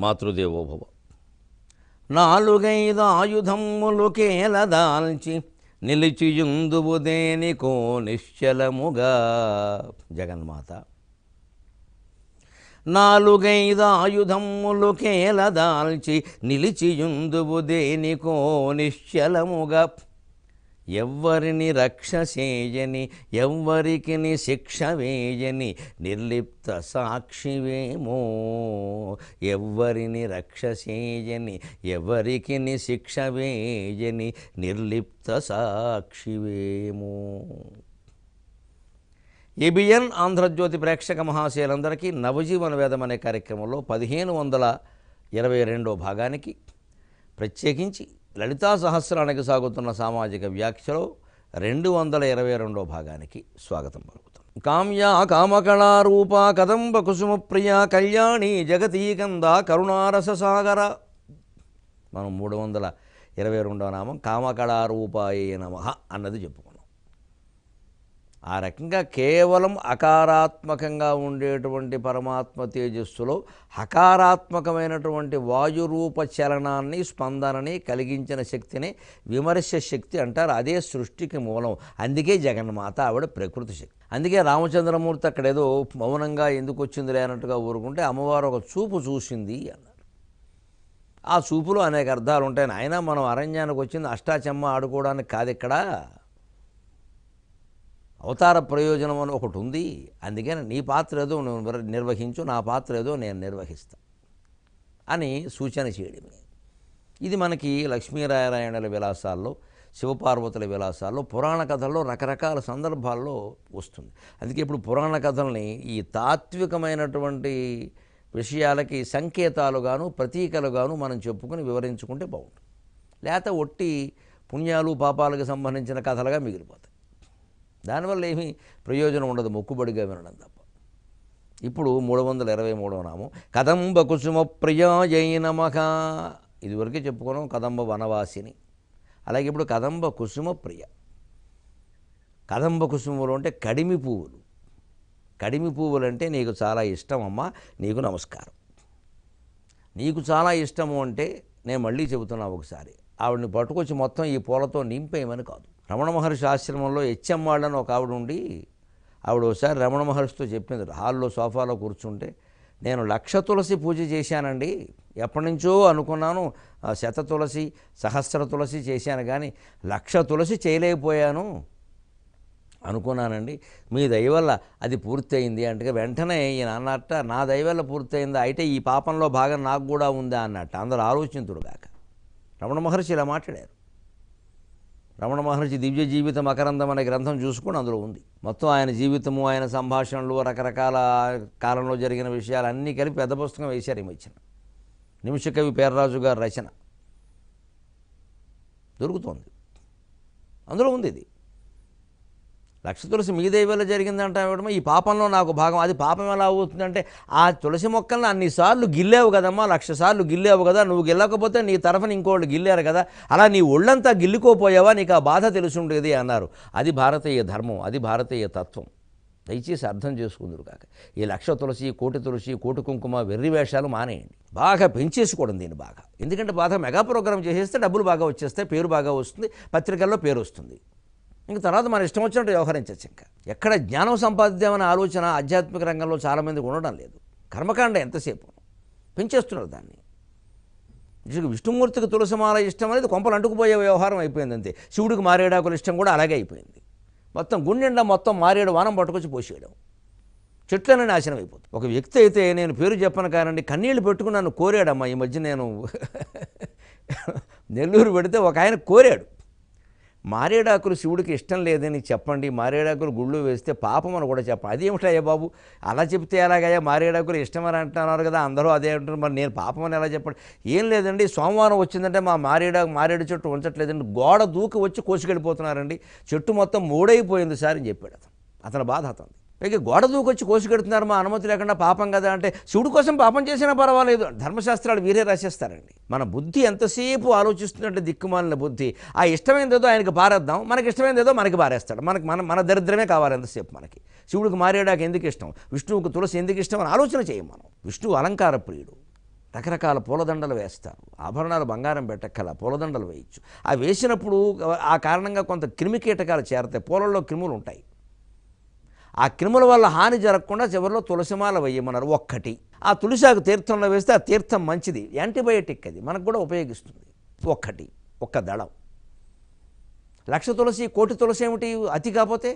మాతృదేవోభవ. నాలుగైదు ఆయుధములు కేలదాల్చి నిలిచియుందువు దేనికో నిశ్చలముగా. జగన్మాత నాలుగైదు ఆయుధములు కేలదాల్చి నిలిచియుందువు దేనికో నిశ్చలముగా. ఎవ్వరిని రక్ష చేయని ఎవ్వరికి శిక్ష వేయని నిర్లిప్త సాక్షివేమో. ఎవ్వరిని రక్ష చేయని ఎవరికి శిక్ష వేయని నిర్లిప్త సాక్షివేమో. ఏబిఎన్ ఆంధ్రజ్యోతి ప్రేక్షక మహాశయులందరికీ నవజీవన వేదం అనే కార్యక్రమంలో 1522వ భాగానికి ప్రత్యేకించి లలితా సహస్రానికి సాగుతున్న సామాజిక వ్యాఖ్యలో 222వ భాగానికి స్వాగతం పలుకుతాం. కామ్యా కామకళారూప కదంబ కుసుమ ప్రియ కళ్యాణి జగతీకంద కరుణారస సాగర. మనం 322వ నామం కామకళారూపాయ నమః అన్నది చెప్పుకున్నాం. ఆ రకంగా కేవలం అకారాత్మకంగా ఉండేటువంటి పరమాత్మ తేజస్సులో హకారాత్మకమైనటువంటి వాయురూప చలనాన్ని స్పందనని కలిగించిన శక్తిని విమర్శ శక్తి అంటారు. అదే సృష్టికి మూలం. అందుకే జగన్మాత ఆవిడ ప్రకృతి శక్తి. అందుకే రామచంద్రమూర్తి అక్కడేదో మౌనంగా ఎందుకు వచ్చిందిలే అన్నట్టుగా ఊరుకుంటే అమ్మవారు ఒక చూపు చూసింది అన్నారు. ఆ చూపులో అనేక అర్థాలు ఉంటాయి. ఆయన మనం అరణ్యానికి వచ్చింది అష్టాచెమ్మ ఆడుకోవడానికి కాదు, ఇక్కడ అవతార ప్రయోజనం అని ఒకటి ఉంది. అందుకని నీ పాత్ర ఏదో నువ్వు నిర్వహించు, నా పాత్ర ఏదో నేను నిర్వహిస్తా అని సూచన చేయడమే. ఇది మనకి లక్ష్మీనారాయణుల విలాసాల్లో, శివపార్వతుల విలాసాల్లో, పురాణ కథల్లో రకరకాల సందర్భాల్లో వస్తుంది. అందుకే ఇప్పుడు పురాణ కథల్ని ఈ తాత్వికమైనటువంటి విషయాలకి సంకేతాలుగాను ప్రతీకలుగాను మనం చెప్పుకుని వివరించుకుంటే బాగుంటుంది. లేకపోతే ఒట్టి పుణ్యాలు పాపాలకు సంబంధించిన కథలుగా మిగిలిపోతాయి. దానివల్ల ఏమీ ప్రయోజనం ఉండదు, మొక్కుబడిగా వినడం తప్ప. ఇప్పుడు 323వ నామం కదంబ కుసుమ ప్రియాయై నమః. ఇదివరకే చెప్పుకున్నాం కదంబ వనవాసిని. అలాగే ఇప్పుడు కదంబ కుసుమ ప్రియ. కదంబ కుసుములు అంటే కడిమి పువ్వులు. కడిమి పువ్వులు అంటే నీకు చాలా ఇష్టం అమ్మా, నీకు నమస్కారం. నీకు చాలా ఇష్టము అంటే నేను మళ్ళీ చెబుతున్నా ఒకసారి, ఆవిడని పట్టుకొచ్చి మొత్తం ఈ పూలతో నింపేయమని కాదు. రమణ మహర్షి ఆశ్రమంలో హెచ్ఎమ్మాళ్ళని ఒక ఆవిడ ఉండి, ఆవిడ ఒకసారి రమణ మహర్షితో చెప్పింది, హాల్లో సోఫాలో కూర్చుంటే, నేను 1,00,000 తులసి పూజ చేశానండి, ఎప్పటి నుంచో అనుకున్నాను 100 తులసి 1000 తులసి చేశాను, కానీ 1,00,000 తులసి చేయలేకపోయాను అనుకున్నానండి, మీ దయ వల్ల అది పూర్తయింది అంటే వెంటనే ఈయన అన్నట్ట, నా దయ వల్ల పూర్తయిందా అయితే ఈ పాపంలో భాగం నాకు కూడా ఉందా అన్నట్టు. అందరూ ఆలోచింతుడుగాక. రమణ మహర్షి ఇలా మాట్లాడారు. రమణ మహర్షి దివ్య జీవితం మకరందం అనే గ్రంథం చూసుకొని అందులో ఉంది. మొత్తం ఆయన జీవితము, ఆయన సంభాషణలు, రకరకాల కాలంలో జరిగిన విషయాలు అన్నీ కలిపి పెద్ద పుస్తకం వేశారు ఈ మధ్యన. నిమిషకవి పేర్రాజు గారి రచన దొరుకుతోంది, అందులో ఉంది. ఇది 1,00,000 తులసి మీ దయ వల్ల జరిగిందంటే ఇవ్వడమో, ఈ పాపంలో నాకు భాగం. అది పాపం ఎలా అవుతుందంటే, ఆ తులసి మొక్కలను అన్నిసార్లు గిల్లావు కదమ్మా, 1,00,000 సార్లు గిల్లావు కదా, నువ్వు గిల్లకపోతే నీ తరఫున ఇంకోళ్ళు గిల్లారు కదా, అలా నీ ఒళ్ళంతా గిల్లుకోపోయావా, నీకు ఆ బాధ తెలుసుండేది అన్నారు. అది భారతీయ ధర్మం, అది భారతీయ తత్వం. దయచేసి అర్థం చేసుకుందరు కాక. ఈ 1,00,000 తులసి, కోటి తులసి, కోటి కుంకుమ వెర్రి వేషాలు మానేయండి. బాగా పెంచేసుకోవడం దీన్ని బాగా. ఎందుకంటే బాగా మెగా ప్రోగ్రామ్ చేసేస్తే డబ్బులు బాగా వచ్చేస్తాయి, పేరు బాగా వస్తుంది, పత్రికల్లో పేరు వస్తుంది. ఇంక తర్వాత మన ఇష్టం వచ్చినట్టు వ్యవహరించచ్చు. ఇంకా ఎక్కడ జ్ఞానం సంపాదిద్దామనే ఆలోచన ఆధ్యాత్మిక రంగంలో చాలామందికి ఉండడం లేదు. కర్మకాండ ఎంతసేపు పెంచేస్తున్నారు దాన్ని. విష్ణుమూర్తికి తులసిమాల ఇష్టం అనేది కొంపలు అంటుకుపోయే వ్యవహారం అయిపోయింది అంతే. శివుడికి మారేడాకుల ఇష్టం కూడా అలాగే అయిపోయింది. మొత్తం గుండెండా మొత్తం మారేడు వానం పట్టుకొచ్చి పోసేయడం, చెట్లనే నాశనం అయిపోతుంది. ఒక వ్యక్తి అయితే, నేను పేరు చెప్పను కానండి, కన్నీళ్లు పెట్టుకుని నన్ను కోరాడమ్మా. ఈ మధ్య నేను నెల్లూరు పెడితే ఒక ఆయన కోరాడు, మారేడాకులు శివుడికి ఇష్టం లేదని చెప్పండి, మారేడాకులు గుళ్ళు వేస్తే పాపం అని కూడా చెప్పండి. అదేమిటయ్యా బాబు, అలా చెప్తే ఎలాగయ్యా, మారేడాకులు ఇష్టమని అంటున్నారు కదా, అందరూ అదే అంటున్నారు, మరి నేను పాపం అని ఎలా చెప్పండి. ఏం లేదండి, సోమవారం వచ్చిందంటే మా మారేడు చెట్టు ఉంచట్లేదండి, గోడ దూకి వచ్చి కోసుకెళ్ళిపోతున్నారండి, చెట్టు మొత్తం మూడైపోయింది సార్ అని చెప్పాడు అతని బాధ. అతను పైకి గోడ దూకొచ్చి కోసుకెడుతున్నారు, మా అనుమతి లేకుండా పాపం కదా అంటే, శివుడి కోసం పాపం చేసినా పర్వాలేదు, ధర్మశాస్త్రాలు వీరే రాసేస్తారండి. మన బుద్ధి ఎంతసేపు ఆలోచిస్తున్నట్టు దిక్కుమాలిన బుద్ధి. ఆ ఇష్టమైనదేదో ఆయనకి పారేద్దాం, మనకి ఇష్టమైనదేదో మనకి పారేస్తాడు. మన దరిద్రమే కావాలి ఎంతసేపు మనకి. శివుడికి మారేడాకు ఎందుకు ఇష్టం, విష్ణువుకి తులసి ఎందుకు ఇష్టం అని ఆలోచన చేయం మనం. విష్ణువు అలంకార ప్రియుడు, రకరకాల పూలదండలు వేస్తారు. ఆభరణాలు బంగారం పెట్టక్కల పూలదండలు వేయచ్చు. ఆ వేసినప్పుడు ఆ కారణంగా కొంత క్రిమి కీటకాలు చేరతాయి. పూలల్లో క్రిములు ఉంటాయి. ఆ క్రిముల వల్ల హాని జరగకుండా చివరిలో తులసిమాల వేయమన్నారు. ఒక్కటి ఆ తులసాకు తీర్థంలో వేస్తే ఆ తీర్థం మంచిది, యాంటీబయాటిక్, అది మనకు కూడా ఉపయోగిస్తుంది. ఒక్క దళం. 1,00,000 తులసి 1,00,000 తులసి ఏమిటి అతి కాకపోతే?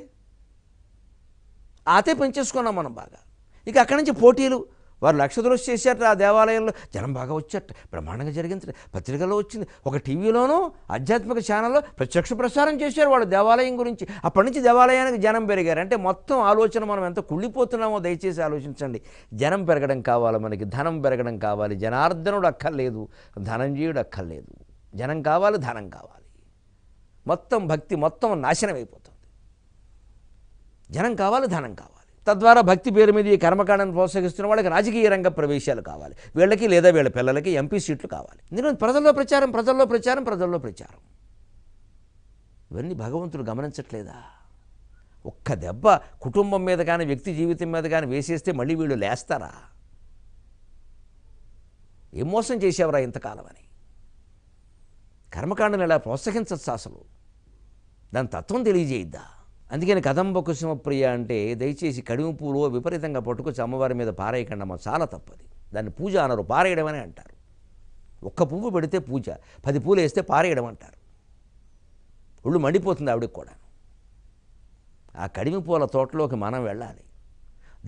అతే పెంచేసుకున్నాం మనం బాగా. ఇక అక్కడి నుంచి పోటీలు. వారు 1,00,000 తులసి చేశారట ఆ దేవాలయంలో, జనం బాగా వచ్చారట, బ్రహ్మాండంగా జరిగింది, పత్రికల్లో వచ్చింది, ఒక టీవీలోనూ ఆధ్యాత్మిక ఛానల్లో ప్రత్యక్ష ప్రసారం చేశారు వాళ్ళు దేవాలయం గురించి. అప్పటి నుంచి దేవాలయానికి జనం పెరిగారు. అంటే మొత్తం ఆలోచన మనం ఎంత కుళ్ళిపోతున్నామో దయచేసి ఆలోచించండి. జనం పెరగడం కావాలి, మనకి ధనం పెరగడం కావాలి. జనార్దనుడు అక్కర్లేదు, ధనంజీయుడు అక్కర్లేదు. జనం కావాలి, ధనం కావాలి. మొత్తం భక్తి మొత్తం నాశనం అయిపోతుంది. జనం కావాలి, ధనం కావాలి. తద్వారా భక్తి పేరు మీద ఈ కర్మకాండను ప్రోత్సహిస్తున్న వాళ్ళకి రాజకీయ రంగ ప్రవేశాలు కావాలి, వీళ్ళకి లేదా వీళ్ళ పిల్లలకి ఎంపీ సీట్లు కావాలి. ఎందుకంటే ప్రజల్లో ప్రచారం. ఇవన్నీ భగవంతుడు గమనించట్లేదా? ఒక్క దెబ్బ కుటుంబం మీద కానీ వ్యక్తి జీవితం మీద కానీ వేసేస్తే మళ్ళీ వీళ్ళు లేస్తారా? ఏం మోసం చేసేవరా ఇంతకాలం అని. కర్మకాండను ఇలా ప్రోత్సహించచ్చు అసలు, దాని తత్వం తెలియజేయిద్దా? అందుకని కదంబ కుసుమప్రియ అంటే దయచేసి కడిమి పూలు విపరీతంగా పట్టుకొచ్చి అమ్మవారి మీద పారేయకండి అమ్మ, చాలా తప్పది. దాన్ని పూజ అనరు, పారేయడం అని అంటారు. ఒక్క పువ్వు పెడితే పూజ, 10 పూలు వేస్తే పారేయడం అంటారు. ఒళ్ళు మండిపోతుంది ఆవిడకి కూడా. ఆ కడిమి పూల తోటలోకి మనం వెళ్ళాలి,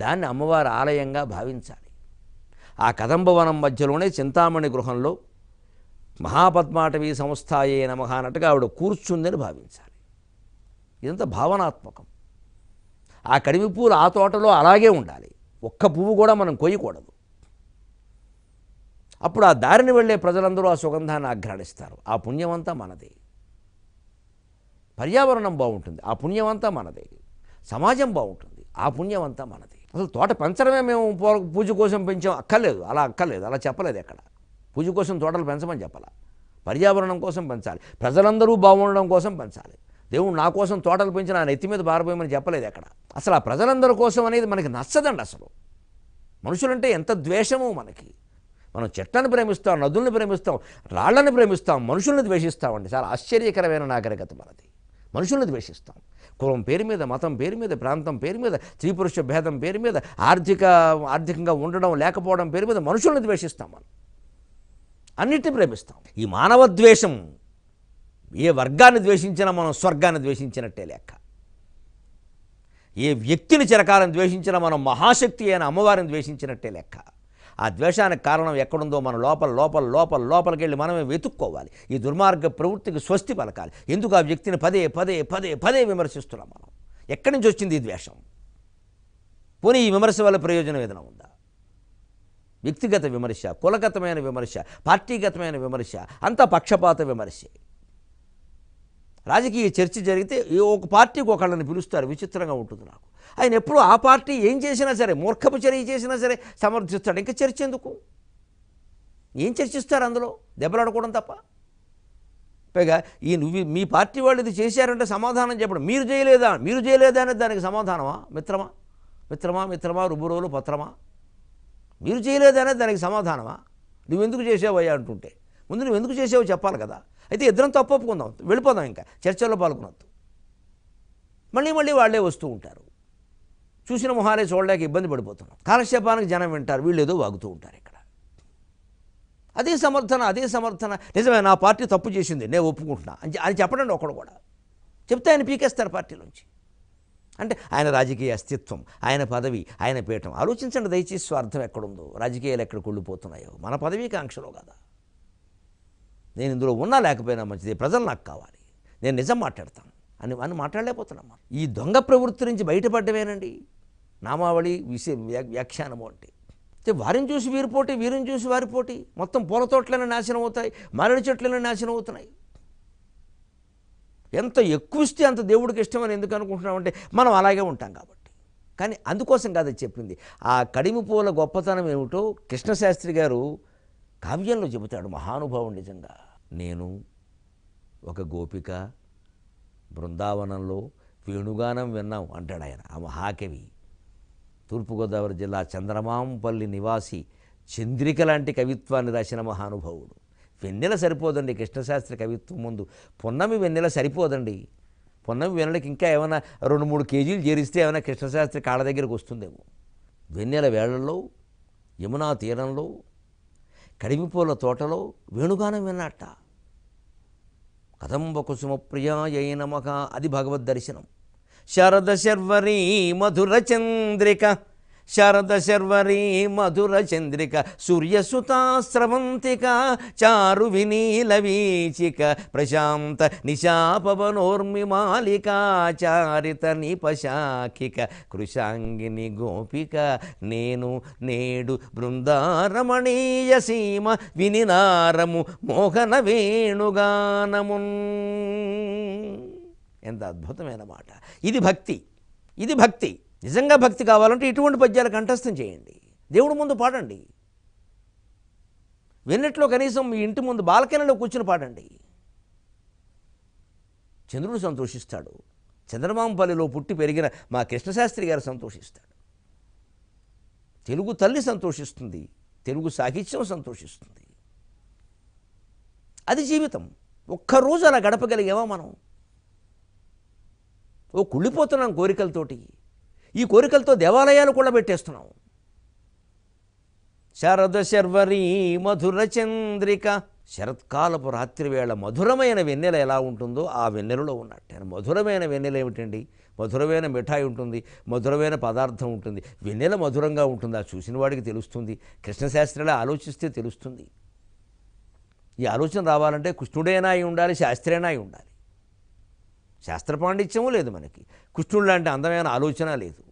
దాన్ని అమ్మవారి ఆలయంగా భావించాలి. ఆ కదంబవనం మధ్యలోనే చింతామణి గృహంలో మహాపద్మాటవీ సంస్థాయే నమః అన్నట్టుగా ఆవిడ కూర్చుందని భావించాలి. ఇదంతా భావనాత్మకం. ఆ కడిమి పూలు ఆ తోటలో అలాగే ఉండాలి, ఒక్క పువ్వు కూడా మనం కొయ్యకూడదు. అప్పుడు ఆ దారిని వెళ్ళే ప్రజలందరూ ఆ సుగంధాన్ని ఆఘ్రాణిస్తారు. ఆ పుణ్యమంతా మనదే. పర్యావరణం బాగుంటుంది, ఆ పుణ్యమంతా మనదే. సమాజం బాగుంటుంది, ఆ పుణ్యమంతా మనదే. అసలు తోట పెంచడమే మేము పూజ కోసం పెంచాం అక్కర్లేదు, అలా చెప్పలేదు ఎక్కడ. పూజ కోసం తోటలు పెంచమని చెప్పాల, పర్యావరణం కోసం పెంచాలి, ప్రజలందరూ బాగుండడం కోసం పెంచాలి. దేవుడు నా కోసం తోటలు పెంచి నా నెత్తి మీద పారిపోయమని చెప్పలేదు ఎక్కడ. అసలు ఆ ప్రజలందరి కోసం అనేది మనకి నచ్చదండి. అసలు మనుషులంటే ఎంత ద్వేషమో మనకి. మనం చెట్లను ప్రేమిస్తాం, నదుల్ని ప్రేమిస్తాం, రాళ్లను ప్రేమిస్తాం, మనుషుల్ని ద్వేషిస్తామండి. చాలా ఆశ్చర్యకరమైన నాగరికత మనది. మనుషుల్ని ద్వేషిస్తాం. కులం పేరు మీద, మతం పేరు మీద, ప్రాంతం పేరు మీద, స్త్రీ పురుష భేదం పేరు మీద, ఆర్థికంగా ఉండడం లేకపోవడం పేరు మీద మనుషుల్ని ద్వేషిస్తాం. మనం అన్నిటిని ప్రేమిస్తాం. ఈ మానవ ద్వేషం ఏ వర్గాన్ని ద్వేషించినా మనం స్వర్గాన్ని ద్వేషించినట్టే లెక్క. ఏ వ్యక్తిని చిరకాలం ద్వేషించినా మనం మహాశక్తి అయిన అమ్మవారిని ద్వేషించినట్టే లెక్క. ఆ ద్వేషానికి కారణం ఎక్కడుందో మన లోపలికి వెళ్ళి మనమే వెతుక్కోవాలి. ఈ దుర్మార్గ ప్రవృత్తికి స్వస్తి పలకాలి. ఎందుకు ఆ వ్యక్తిని పదే విమర్శిస్తున్నాం మనం? ఎక్కడి నుంచి వచ్చింది ఈ ద్వేషం? పోనీ ఈ విమర్శ వల్ల ప్రయోజనం ఏదైనా ఉందా? వ్యక్తిగత విమర్శ, కులగతమైన విమర్శ, పార్టీగతమైన విమర్శ, అంతా పక్షపాత విమర్శే. రాజకీయ చర్చ జరిగితే ఒక పార్టీకి ఒకళ్ళని పిలుస్తారు, విచిత్రంగా ఉంటుంది నాకు. ఆయన ఎప్పుడు ఆ పార్టీ ఏం చేసినా సరే, మూర్ఖపు చర్య చేసినా సరే సమర్థిస్తాడు. ఇంకా చర్చ ఎందుకు? ఏం చర్చిస్తారు అందులో? దెబ్బలాడుకోవడం తప్ప. పైగా మీ పార్టీ వాళ్ళు ఇది చేశారంటే సమాధానం చెప్పడం, మీరు చేయలేదా అనేది దానికి సమాధానమా? మిత్రమా రుబురోలు పత్రమా? మీరు చేయలేదా అనేది దానికి సమాధానమా? నువ్వెందుకు చేసావయ్యా అంటుంటే ముందు నువ్వు ఎందుకు చేసావో చెప్పాలి కదా. అయితే ఇద్దరం తప్పు ఒప్పుకుందాం, వెళ్ళిపోదాం, ఇంకా చర్చల్లో పాల్గొనొద్దు. మళ్ళీ వాళ్ళే వస్తూ ఉంటారు. చూసిన మొహాలే చూడలేక ఇబ్బంది పడిపోతున్నాం. కాలక్షేపానికి జనం వింటారు, వీళ్ళు ఏదో వాగుతూ ఉంటారు ఇక్కడ. అదే సమర్థన. నిజమే, నా పార్టీ తప్పు చేసింది, నేను ఒప్పుకుంటున్నా అని చెప్పడండి ఒకడు కూడా. చెప్తే ఆయన పీకేస్తారు పార్టీలోంచి. అంటే ఆయన రాజకీయ అస్తిత్వం, ఆయన పదవి, ఆయన పీఠం. ఆలోచించండి దయచేసి, స్వార్థం ఎక్కడుందో, రాజకీయాలు ఎక్కడ కుళ్ళిపోతున్నాయో. మన పదవీకాంక్షలో కదా. నేను ఇందులో ఉన్నా లేకపోయినా మంచిది, ప్రజలు నాకు కావాలి, నేను నిజం మాట్లాడతాను అని మాట్లాడలేకపోతున్నాం. ఈ దొంగ ప్రవృత్తి నుంచి బయటపడ్డమేనండి నామావళి వ్యాఖ్యానము అంటే. వారిని చూసి వీరి పోటీ, వీరిని చూసి వారి పోటీ. మొత్తం పూల తోటలైనా నాశనం అవుతాయి, మామిడి చెట్లైనా నాశనం అవుతున్నాయి. ఎంత ఎక్కువ ఇస్తే అంత దేవుడికి ఇష్టమని ఎందుకు అనుకుంటున్నామంటే మనం అలాగే ఉంటాం కాబట్టి. కానీ అందుకోసం కాదు చెప్పింది. ఆ కడిమి పూల గొప్పతనం ఏమిటో కృష్ణశాస్త్రి గారు కావ్యంలో చెబుతాడు. మహానుభావుడు నిజంగా. నేను ఒక గోపిక బృందావనంలో వేణుగానం విన్నాం అంటాడు ఆయన. ఆ మహాకవి తూర్పుగోదావరి జిల్లా చంద్రమాంపల్లి నివాసి చంద్రిక లాంటి కవిత్వాన్ని రాసిన మహానుభావుడు. వెన్నెల సరిపోదండి కృష్ణశాస్త్రి కవిత్వం ముందు. పున్నమి వెన్నెల సరిపోదండి. పున్నమి వెన్నెలకి ఇంకా ఏమైనా 2-3 కేజీలు చేరిస్తే ఏమైనా కృష్ణశాస్త్రి కాళ్ళ దగ్గరికి వస్తుందేమో. వెన్నెల వేళల్లో యమునా తీరంలో కడిమిపూల తోటలో వేణుగానం విన్నట్ట. కదంబ కుసుమ ప్రియాయ నమః, అది భగవద్ దర్శనం. శరద శర్వరీ మధుర చంద్రిక, శరద శర్వరీ మధుర చంద్రిక, సూర్యసుతా స్రవంతిక, చారు వినీల వీచిక, ప్రశాంత నిశాపవనోర్మిమాలిక, చారిత నిపశాఖిక, కృశాంగిని గోపిక, నేను నేడు బృందారమణీయ సీమ, వినినారము మోహన వేణుగానమున్. ఎంత అద్భుతమైన మాట. ఇది భక్తి, ఇది భక్తి. నిజంగా భక్తి కావాలంటే ఇటువంటి పద్యాలు కంఠస్థం చేయండి, దేవుడి ముందు పాడండి. వెన్నెట్లో కనీసం మీ ఇంటి ముందు బాల్కనీలో కూర్చుని పాడండి. చంద్రుడు సంతోషిస్తాడు. చంద్రమాంపల్లిలో పుట్టి పెరిగిన మా కృష్ణశాస్త్రి గారు సంతోషిస్తాడు. తెలుగు తల్లి సంతోషిస్తుంది, తెలుగు సాహిత్యం సంతోషిస్తుంది. అది జీవితం. ఒక్కరోజు అలా గడపగలిగామా మనం? ఓ కుళ్ళిపోతున్నాం కోరికలతోటి. ఈ కోరికలతో దేవాలయాలు కూడా పెట్టేస్తున్నాం. శరద శర్వరీ మధుర చంద్రిక, శరత్కాలపు రాత్రివేళ మధురమైన వెన్నెల ఎలా ఉంటుందో ఆ వెన్నెలలో ఉన్నట్టే. మధురమైన వెన్నెల ఏమిటండి? మధురమైన మిఠాయి ఉంటుంది, మధురమైన పదార్థం ఉంటుంది. వెన్నెల మధురంగా ఉంటుంది, ఆ చూసిన వాడికి తెలుస్తుంది. కృష్ణశాస్త్రిలా ఆలోచిస్తే తెలుస్తుంది. ఈ ఆలోచన రావాలంటే కృష్ణుడైనా అయి ఉండాలి, శాస్త్రైనా అయి ఉండాలి. శాస్త్ర పాండిత్యము లేదు మనకి, కృష్ణుడు లాంటి అందమైన ఆలోచన లేదు.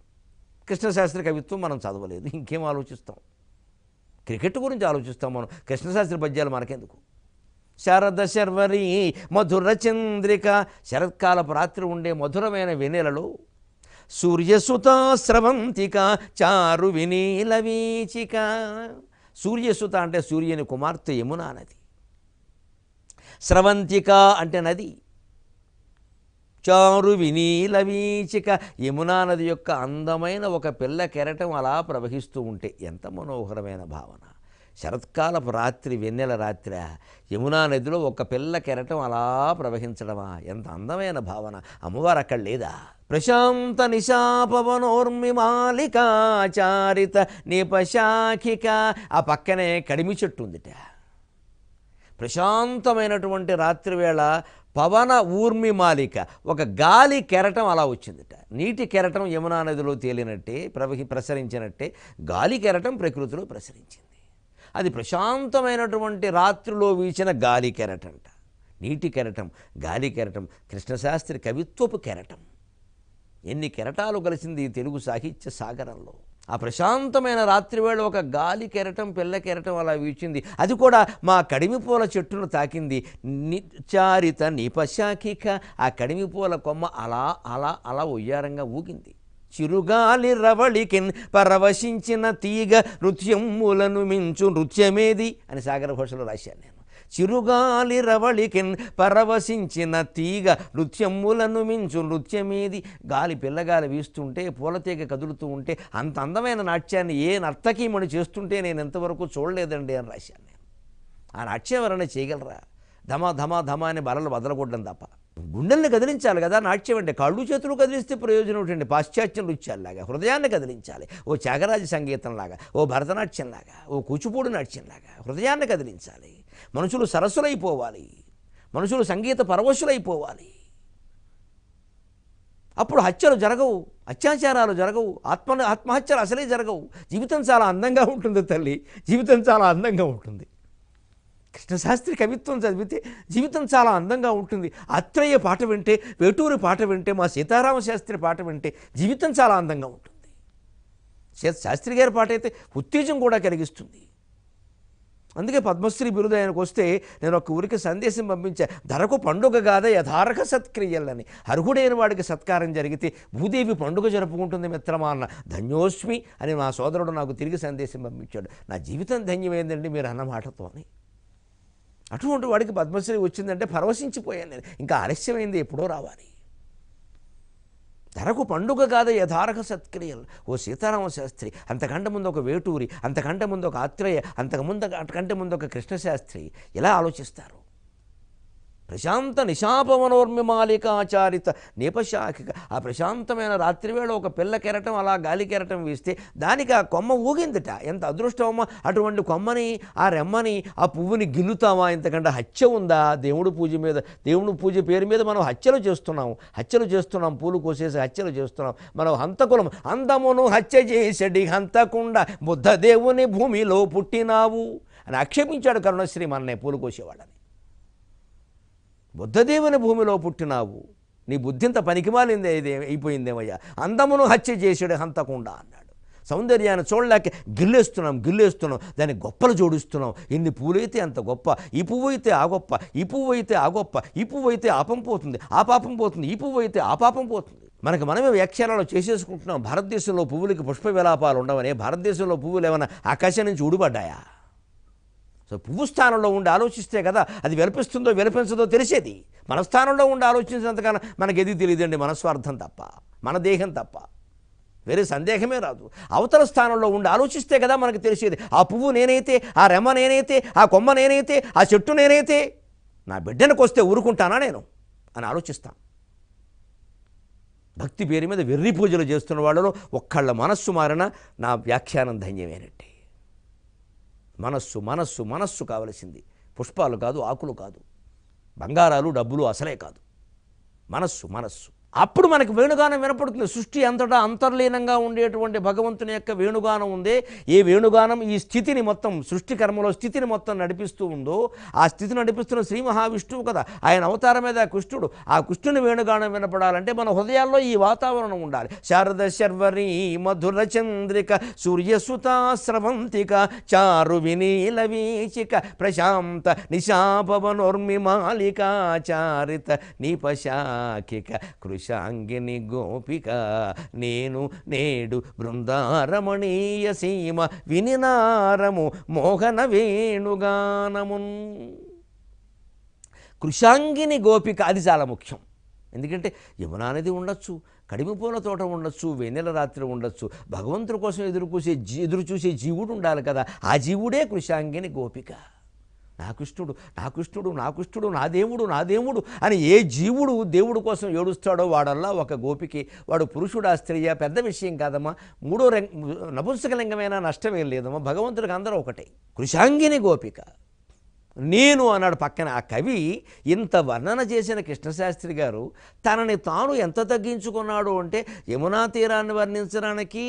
కృష్ణశాస్త్రి కవిత్వం మనం చదవలేదు, ఇంకేం ఆలోచిస్తాం? క్రికెట్ గురించి ఆలోచిస్తాం మనం, కృష్ణశాస్త్రి పద్యాలు మనకెందుకు? శరద శర్వరీ మధుర చంద్రిక, శరత్కాలపు రాత్రి ఉండే మధురమైన వెన్నెలలో సూర్యసుత స్రవంతిక, చారు వినీల వీచిక. సూర్యసుత అంటే సూర్యుని కుమార్తె యమునా నది. స్రవంతిక అంటే నది. చారు వినీల వీచిక, యమునా నది యొక్క అందమైన ఒక పిల్ల కెరటం అలా ప్రవహిస్తూ ఉంటే ఎంత మనోహరమైన భావన. శరత్కాలపు రాత్రి, వెన్నెల రాత్రి, యమునా నదిలో ఒక పిల్ల కెరటం అలా ప్రవహించడమా, ఎంత అందమైన భావన. అమ్మవారు అక్కడ లేదా? ప్రశాంత నిశాపవనోర్మిమాలిక, చారిత నిపశాఖిక, ఆ పక్కనే కడిమి చెట్టు ఉందిట. ప్రశాంతమైనటువంటి రాత్రివేళ పవన ఊర్మిమాలిక, ఒక గాలి కెరటం అలా వచ్చిందిట. నీటి కెరటం యమునా నదిలో తేలినట్టే, ప్రసరించినట్టే గాలి కెరటం ప్రకృతిలో ప్రసరించింది. అది ప్రశాంతమైనటువంటి రాత్రిలో వీచిన గాలి కెరటంట. నీటి కెరటం, గాలి కెరటం, కృష్ణశాస్త్రి కవిత్వపు కెరటం. ఎన్ని కెరటాలు కలిసింది ఈ తెలుగు సాహిత్య సాగరంలో. ఆ ప్రశాంతమైన రాత్రివేళ ఒక గాలి కెరటం, పిల్ల కెరటం అలా వీచింది. అది కూడా మా కడిమిపూల చెట్టును తాకింది. చారిత నిపశాఖిక, ఆ కడిమిపూల కొమ్మ అలా అలా అలా ఉయ్యారంగా ఊగింది. చిరుగాలి రవళికిన్ పరవశించిన తీగ, నృత్యములను మించు నృత్యమేది అని సాగర భాషలో రాశాను నేను. చిరుగాలి రవళికిన్ పరవశించిన తీగ, నృత్యములను మించు నృత్యమేది. గాలి, పిల్లగాలి వీస్తుంటే, పూలతీగ కదులుతూ ఉంటే అంత అందమైన నాట్యాన్ని ఏ నర్తకీమణి చేస్తుంటే నేను ఎంతవరకు చూడలేదండి అని రాశాను నేను. ఆ నాట్యం ఎవరైనా చేయగలరా? ధమా ధమా ధమా అని బలలు వదలకూడడం తప్ప. గుండెల్ని కదిలించాలి కదా నాట్యం అంటే. కాళ్ళు చేతులు కదిలిస్తే ప్రయోజనం ఏంటండి? పాశ్చాత్య నృత్యాల్లాగా హృదయాన్ని కదిలించాలి. ఓ త్యాగరాజ సంగీతంలాగా, ఓ భరతనాట్యంలాగా, ఓ కూచిపూడి నాట్యంలాగా హృదయాన్ని కదిలించాలి. మనుషులు సరస్సులైపోవాలి, మనుషులు సంగీత పరవశులైపోవాలి. అప్పుడు హత్యలు జరగవు, అత్యాచారాలు జరగవు, ఆత్మహత్యలు అసలే జరగవు. జీవితం చాలా అందంగా ఉంటుంది తల్లి, జీవితం చాలా అందంగా ఉంటుంది. కృష్ణశాస్త్రి కవిత్వం చదివితే జీవితం చాలా అందంగా ఉంటుంది. అత్రేయ పాట వింటే, వేటూరి పాట వింటే, మా సీతారామ శాస్త్రి పాట వింటే జీవితం చాలా అందంగా ఉంటుంది. శాస్త్రి గారి పాట అయితే ఉత్తేజం కూడా కలిగిస్తుంది. అందుకే పద్మశ్రీ బిరుదు ఆయనకు వస్తే నేను ఒక ఊరికి సందేశం పంపించా, ధరకు పండుగ కాదా యథార్హ సత్క్రియలని. అర్హుడైన వాడికి సత్కారం జరిగితే భూదేవి పండుగ జరుపుకుంటుంది మిత్రమా అన్న. ధన్యోస్మి అని నా సోదరుడు నాకు తిరిగి సందేశం పంపించాడు. నా జీవితం ధన్యమైందండి మీరు అన్న మాటతో అని. అటువంటి వాడికి పద్మశ్రీ వచ్చిందంటే పరవశించిపోయాను నేను. ఇంకా ఆలస్యమైంది, ఎప్పుడో రావాలి. ధరకు పండుగ కాదయ్య ధారక సత్క్రియలు. ఓ సీతారామ శాస్త్రి, అంతకంటే ముందు ఒక వేటూరి, అంతకంటే ముందు ఒక ఆత్రేయ, అంతకంటే ముందు ఒక కృష్ణశాస్త్రి ఎలా ఆలోచిస్తారు? ప్రశాంత నిశాపవనోర్మిమాలికాచారిత నేపశాఖిక. ఆ ప్రశాంతమైన రాత్రివేళ ఒక పిల్ల కెరటం అలా గాలి కెరటం వేస్తే దానికి ఆ కొమ్మ ఊగిందిట. ఎంత అదృష్టమో! అటువంటి కొమ్మని, ఆ రెమ్మని, ఆ పువ్వుని గిల్లుతామా? ఇంతకంటే హత్య ఉందా? దేవుడి పూజ పేరు మీద మనం హత్యలు చేస్తున్నాం, పూలు కోసేసి హత్యలు చేస్తున్నాం. మనం హంతకులం. అందమును హత్య చేసడి హంతకుండా బుద్ధ దేవుని భూమిలో పుట్టినావు అని ఆక్షేపించాడు కరుణశ్రీ మన్నే పూలు కోసేవాడని. బుద్ధదేవుని భూమిలో పుట్టినావు, నీ బుద్ధింత పనికిమాలిందే అయిపోయిందేమయ్యా, అందమును హత్య చేసాడు హంతకుండా అన్నాడు. సౌందర్యాన్ని చూడలేక గిల్లేస్తున్నాం, దాన్ని గొప్పలు జోడిస్తున్నాం. ఎన్ని పూలైతే అంత గొప్ప, ఈ పువ్వు అయితే ఆ గొప్ప, ఈ పువ్వు అయితే ఆ గొప్ప, ఈ పువ్వు అయితే ఆ పాపం పోతుంది, ఈ పువ్వు అయితే ఆ పాపం పోతుంది. మనమే వ్యాఖ్యానాలు చేసేసుకుంటున్నాం. భారతదేశంలో పువ్వులకి పుష్ప విలాపాలు ఉండవని. భారతదేశంలో పువ్వులు ఏమైనా ఆకాశం నుంచి ఊడిపడ్డాయా? సో పువ్వు స్థానంలో ఉండి ఆలోచిస్తే కదా అది విలపిస్తుందో విలపించదో తెలిసేది. మన స్థానంలో ఉండి ఆలోచించినంతకన్నా మనకేది తెలియదండి, మన స్వార్థం తప్ప, మన దేహం తప్ప వేరే సందేహమే రాదు. అవతల స్థానంలో ఉండి ఆలోచిస్తే కదా మనకు తెలిసేది. ఆ పువ్వు నేనైతే, ఆ రెమ్మ నేనైతే, ఆ కొమ్మ నేనైతే, ఆ చెట్టు నేనైతే నా బిడ్డనికి వస్తే ఊరుకుంటానా నేను అని ఆలోచిస్తాను. భక్తి పేరు మీద వెర్రి పూజలు చేస్తున్న వాళ్ళలో ఒక్కళ్ళ మనస్సు మారినా నా వ్యాఖ్యానం ధన్యమేనట్టే. మనస్సు కావలసింది. పుష్పాలు కాదు, ఆకులు కాదు, బంగారాలు డబ్బులు అసలే కాదు. మనస్సు. అప్పుడు మనకు వేణుగానం వినపడుతుంది. సృష్టి అంతటా అంతర్లీనంగా ఉండేటువంటి భగవంతుని యొక్క వేణుగానం ఉందే, ఏ వేణుగానం ఈ స్థితిని మొత్తం, సృష్టి కర్మలో స్థితిని మొత్తం నడిపిస్తూ ఉందో, ఆ స్థితిని నడిపిస్తున్న శ్రీ మహావిష్ణువు కదా. ఆయన అవతారం మీద కృష్ణుడు. ఆ కృష్ణుని వేణుగానం వినపడాలంటే మన హృదయాల్లో ఈ వాతావరణం ఉండాలి. శారద శర్వరి మధుర చంద్రిక సూర్యసుత స్రవంతిక చారు వినీల వీచిక ప్రశాంత నిశాపవనోర్మిమాలికా చారిత నిపశాఖిక కృషాంగిని గోపిక నేడు బృందారమణీయ సీమ వినినారము మోహన వేణుగానమున్. కృషాంగిని గోపిక అది చాలా ముఖ్యం. ఎందుకంటే యమునా నది ఉండొచ్చు, కడిమిపూల తోట ఉండొచ్చు, వెన్నెల రాత్రి ఉండొచ్చు, భగవంతుడి కోసం ఎదురు చూసే జీవుడు ఉండాలి కదా. ఆ జీవుడే కృషాంగిని గోపిక. నా కృష్ణుడు, నా దేవుడు అని ఏ జీవుడు దేవుడు కోసం ఏడుస్తాడో వాడల్లా ఒక గోపికి. వాడు పురుషుడా స్త్రీయా పెద్ద విషయం కాదమ్మా. మూడో నపుంసకలింగమైనా నష్టమేం లేదమ్మా. భగవంతుడికి అందరూ ఒకటే. కృషాంగిని గోపిక నేను అన్నాడు పక్కన. ఆ కవి ఇంత వర్ణన చేసిన కృష్ణశాస్త్రి గారు తనని తాను ఎంత తగ్గించుకున్నాడు అంటే, యమునా తీరాన్ని వర్ణించడానికి,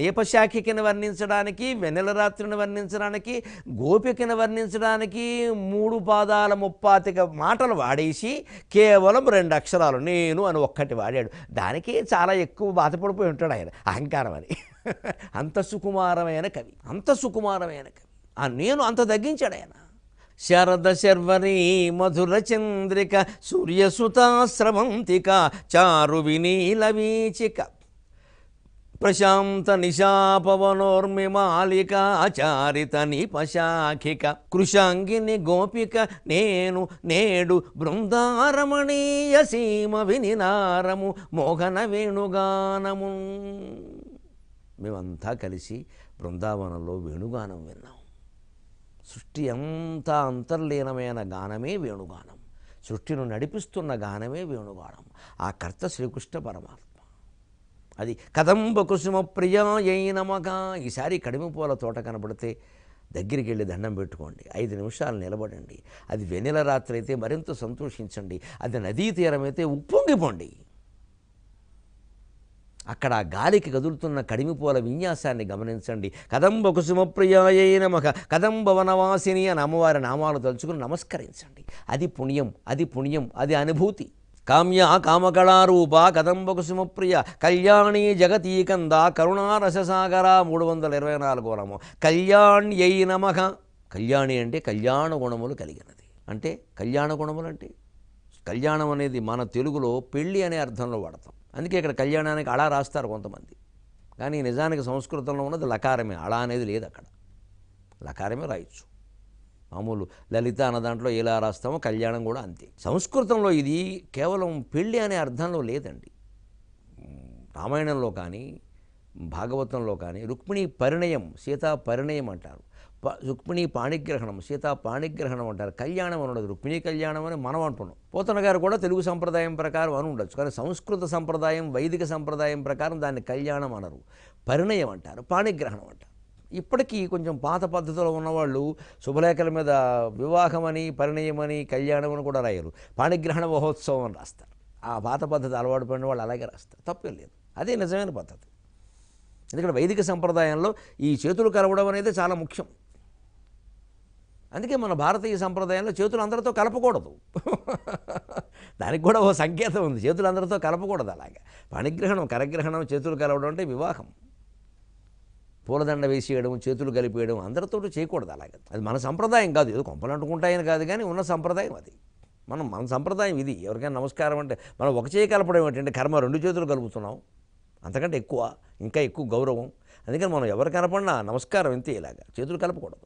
నేపశాఖికని వర్ణించడానికి, వెన్నెల రాత్రిని వర్ణించడానికి, గోపికని వర్ణించడానికి 3 పాదాల 35 మాటలు వాడేసి కేవలం 2 అక్షరాలు నేను అని ఒక్కటి వాడాడు. దానికి చాలా ఎక్కువ బాధపడిపోయి ఉంటాడు ఆయన, అహంకారం అని. అంత సుకుమారమైన కవి. ఆ నేను అంత తగ్గించాడు ఆయన. శారద శర్వరి మధుర చంద్రిక సూర్యసుత స్రవంతిక చారు వినీల వీచిక ప్రశాంత నిశాపవనోర్మిమాలికా చారిత నిపశాఖిక కృషాంగిని గోపిక నేడు బృందారమణీయ సీమ వినినారము మోహన వేణుగానము. మేమంతా కలిసి బృందావనంలో వేణుగానం విన్నాం. సృష్టి అంతా అంతర్లీనమైన గానమే వేణుగానం. సృష్టిని నడిపిస్తున్న గానమే వేణుగానం. ఆ కర్త శ్రీకృష్ణ పరమాత్మ. అది కదంబ కుసుమ ప్రియాయై నమః. ఈసారి కడిమిపూల తోట కనబడితే దగ్గరికి వెళ్ళి దండం పెట్టుకోండి, 5 నిమిషాలు నిలబడండి. అది వెన్నెల రాత్రి అయితే మరింత సంతోషించండి. అది నదీ తీరం అయితే ఉప్పొంగిపోండి. అక్కడ గాలికి కదులుతున్న కడిమిపూల విన్యాసాన్ని గమనించండి. కదంబ కుసుమప్రియాయై నమః, కదంబ వనవాసిని అని అమ్మవారి నామాలు తలుచుకుని నమస్కరించండి. అది పుణ్యం, అది అనుభూతి. కామ్య కామకళారూప కదంబ కుసుమప్రియ కళ్యాణి జగతీకంద కరుణారససాగర 324 కళ్యాణ్యై నమః. కళ్యాణి అంటే కళ్యాణ గుణములు కలిగినది. అంటే కళ్యాణ గుణములు అంటే కళ్యాణం అనేది మన తెలుగులో పెళ్ళి అనే అర్థంలో వాడతాం. అందుకే ఇక్కడ కళ్యాణానికి అళ రాస్తారు కొంతమంది, కానీ నిజానికి సంస్కృతంలో ఉన్నది లకారమే. అళ అనేది లేదు అక్కడ, లకారమే రాయొచ్చు. మామూలు లలిత అన్న దాంట్లో ఎలా రాస్తామో కళ్యాణం కూడా అంతే. సంస్కృతంలో ఇది కేవలం పెళ్ళి అనే అర్థంలో లేదండి. రామాయణంలో కానీ భాగవతంలో కానీ రుక్మిణీ పరిణయం, సీతా పరిణయం అంటారు. రుక్మిణీ పాణిగ్రహణం, సీతా పాణిగ్రహణం అంటారు. కళ్యాణం అని ఉండదు, రుక్మిణీ కళ్యాణం అని మనం అంటున్నాం. పోతన గారు కూడా తెలుగు సంప్రదాయం ప్రకారం అని ఉండొచ్చు, కానీ సంస్కృత సంప్రదాయం, వైదిక సంప్రదాయం ప్రకారం దాన్ని కళ్యాణం అనరు, పరిణయం అంటారు, పాణిగ్రహణం అంటారు. ఇప్పటికీ కొంచెం పాత పద్ధతిలో ఉన్నవాళ్ళు శుభలేఖల మీద వివాహమని, పరిణయమని, కళ్యాణం అని కూడా రాయరు, పాణిగ్రహణ మహోత్సవం అని రాస్తారు. ఆ పాత పద్ధతి అలవాటు పడిన వాళ్ళు అలాగే రాస్తారు, తప్పేం లేదు, అదే నిజమైన పద్ధతి. ఎందుకంటే వైదిక సంప్రదాయంలో ఈ చేతులు కలవడం అనేది చాలా ముఖ్యం. అందుకే మన భారతీయ సంప్రదాయంలో చేతులు అందరితో కలపకూడదు. దానికి కూడా ఓ సంకేతం ఉంది, చేతులు అందరితో కలపకూడదు. అలాగే పాణిగ్రహణం, కరగ్రహణం, చేతులు కలవడం అంటే వివాహం. పూలదండ వేసేయడం, చేతులు కలిపేయడం అందరితో చేయకూడదు. అలాగే అది మన సంప్రదాయం కాదు, ఏదో కొంపలు అంటుకుంటాయని కాదు, కానీ ఉన్న సంప్రదాయం అది. మన సంప్రదాయం ఇది. ఎవరికైనా నమస్కారం అంటే మనం ఒక చేయి కలపడం ఏంటంటే కర్మ, 2 చేతులు కలుపుతున్నాం, అంతకంటే ఎక్కువ, ఇంకా ఎక్కువ గౌరవం. అందుకని మనం ఎవరు కనపడినా నమస్కారం ఇంతే, ఇలాగా చేతులు కలపకూడదు.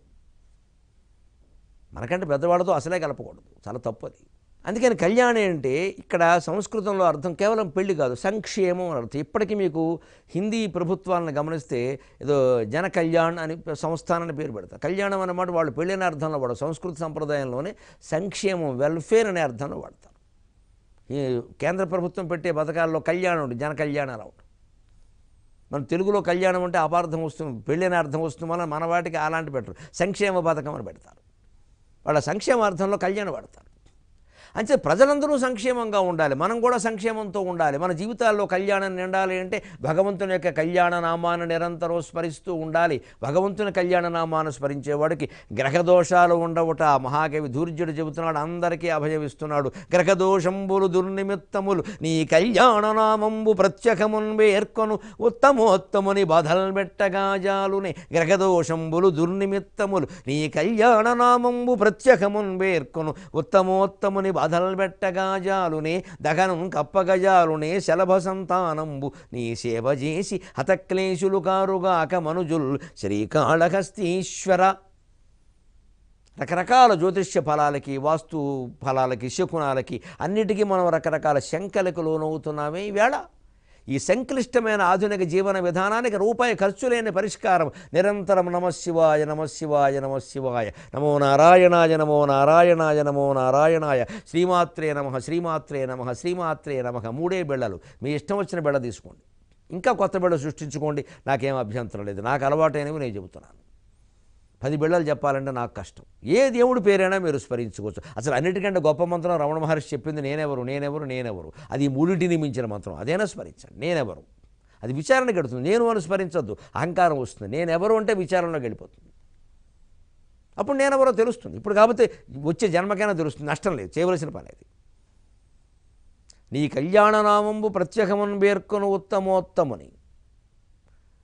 మనకంటే పెద్దవాళ్ళతో అసలే కలపకూడదు, చాలా తప్పు అది. అందుకని కళ్యాణి అంటే ఇక్కడ సంస్కృతంలో అర్థం కేవలం పెళ్లి కాదు, సంక్షేమం అని అర్థం. ఇప్పటికీ మీకు హిందీ ప్రభుత్వాలను గమనిస్తే ఏదో జన కళ్యాణ్ అని సంస్థానాన్ని పేరు పెడతారు. కళ్యాణం అన్నమాట వాళ్ళు పెళ్ళైన అర్థంలో వాడతారు. సంస్కృత సంప్రదాయంలోనే సంక్షేమం, వెల్ఫేర్ అనే అర్థంలో వాడతారు. ఈ కేంద్ర ప్రభుత్వం పెట్టే పథకాల్లో కళ్యాణం ఉంటుంది, జన కళ్యాణాలు ఉంటుంది. మన తెలుగులో కళ్యాణం అంటే అపార్థం వస్తుంది, పెళ్ళైన అర్థం వస్తుంది, మన వాటికి అలాంటి పెట్టరు, సంక్షేమ పథకం అని పెడతారు. వాళ్ళ సంక్షేమార్థంలో కళ్యాణం వాడతారు. అంటే ప్రజలందరూ సంక్షేమంగా ఉండాలి, మనం కూడా సంక్షేమంతో ఉండాలి. మన జీవితాల్లో కళ్యాణం నిండాలి అంటే భగవంతుని యొక్క కళ్యాణ నామాన్ని నిరంతరం స్మరిస్తూ ఉండాలి. భగవంతుని కళ్యాణ నామాన్ని స్మరించేవాడికి గ్రహదోషాలు ఉండవుట. మహాకవి ధూర్జుడు చెబుతున్నాడు, అందరికీ అభయమిస్తున్నాడు. గ్రహదోషంబులు దుర్నిమిత్తములు నీ కళ్యాణ నామంబు ప్రత్యక్షమున్ వేర్కొను ఉత్తమోత్తముని బదల్బెట్టగా జాలునే. గ్రహదోషంబులు దుర్నిమిత్తములు నీ కళ్యాణ నామంబు ప్రత్యక్షమున్ వేర్కొను ఉత్తమోత్తముని బాధల్బెట్టగా జాలునే. దగనం కప్పగజాలునే శలభ సంతానంబు నీ సేవ చేసి హతక్లేశులు కారుగాక మనుజుల్ శ్రీకాళహస్తీశ్వర. రకరకాల జ్యోతిష్య ఫలాలకి, వాస్తు ఫలాలకి, శకునాలకి అన్నిటికీ మనం రకరకాల శంకలకు లోనవుతున్నామే ఈవేళ. ఈ సంక్లిష్టమైన ఆధునిక జీవన విధానానికి రూపాయి ఖర్చు లేని పరిష్కారం నిరంతరం నమశివాయ నమశివాయ నమశివాయ, నమో నారాయణాయ నమో నారాయణాయ నమో నారాయణాయ, శ్రీమాత్రే నమః శ్రీమాత్రే నమః శ్రీమాత్రే నమః. 3 బిళ్ళలు, మీ ఇష్టం వచ్చిన బిళ్ళ తీసుకోండి, ఇంకా కొత్త బిళ్ళ సృష్టించుకోండి, నాకేం అభ్యంతరం లేదు. నాకు అలవాటైనవి నేను చెబుతున్నాను. 10 బిళ్ళలు చెప్పాలంటే నాకు కష్టం. ఏ దేవుడి పేరైనా మీరు స్మరించుకోవచ్చు. అసలు అన్నిటికంటే గొప్ప మంత్రం రమణ మహర్షి చెప్పింది నేనెవరు నేనెవరు నేనెవరు. అది 3టిని మించిన మంత్రం, అదేనా స్మరించండి. నేనెవరు అది విచారణకు వెళుతుంది, నేను అని స్మరించొద్దు, అహంకారం వస్తుంది. నేనెవరు అంటే విచారణలోకి వెళ్ళిపోతుంది, అప్పుడు నేనెవరో తెలుస్తుంది. ఇప్పుడు కాబట్టి వచ్చే జన్మకైనా తెలుస్తుంది, నష్టం లేదు, చేయవలసిన పని అది. నీ కళ్యాణనామంబు ప్రత్యక్షమున్ పేర్కొను ఉత్తమోత్తముని.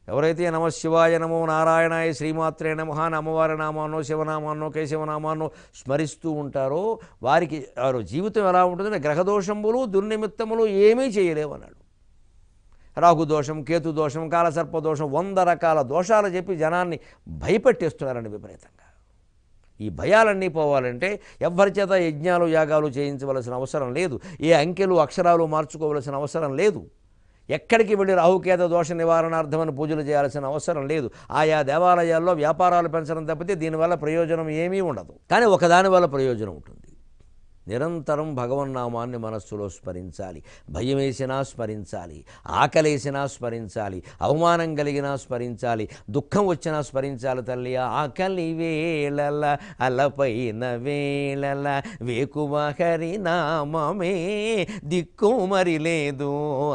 ఎవరైతే నమశివాయ నమో నారాయణాయ శ్రీమాత్రే నమః అమ్మవారి నామాన్నో, శివనామాన్నో, కేశవనామాన్నో స్మరిస్తూ ఉంటారో వారికి వారు జీవితం ఎలా ఉంటుందంటే గ్రహదోషములు దుర్నిమిత్తములు ఏమీ చేయలేవన్నాడు. రాహుదోషం, కేతుదోషం, కాలసర్పదోషం, 100 రకాల దోషాలు చెప్పి జనాన్ని భయపెట్టేస్తున్నారండి విపరీతంగా. ఈ భయాలన్నీ పోవాలంటే ఎవ్వరి చేత యజ్ఞాలు యాగాలు చేయించవలసిన అవసరం లేదు, ఏ అంకెలు అక్షరాలు మార్చుకోవలసిన అవసరం లేదు, ఎక్కడికి వెళ్ళి రాహుకేత దోష నివారణార్థమని పూజలు చేయాల్సిన అవసరం లేదు. ఆయా దేవాలయాల్లో వ్యాపారాలు పెంచడం తప్పితే దీనివల్ల ప్రయోజనం ఏమీ ఉండదు. కానీ ఒకదాని వల్ల ప్రయోజనం ఉంటుంది, నిరంతరం భగవన్నామాన్ని మనస్సులో స్మరించాలి. భయం వేసినా స్మరించాలి, ఆకలేసినా స్మరించాలి, అవమానం కలిగినా స్మరించాలి, దుఃఖం వచ్చినా స్మరించాలి. తల్లి ఆకలి వేళల అలపైన వేళల వేకువ హరినామమే దిక్కు మరి లేదు.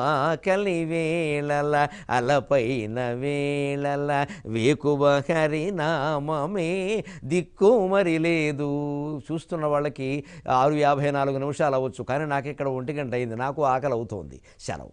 ఆకలి వేళల అలపైన వేళల వేకువ హరినామమే దిక్కు మరి లేదు. చూస్తున్న వాళ్ళకి 6:54 నిమిషాలు అవ్వచ్చు, కానీ నాకు ఇక్కడ 1 గంట అయింది, నాకు ఆకలి అవుతోంది. సెలవు.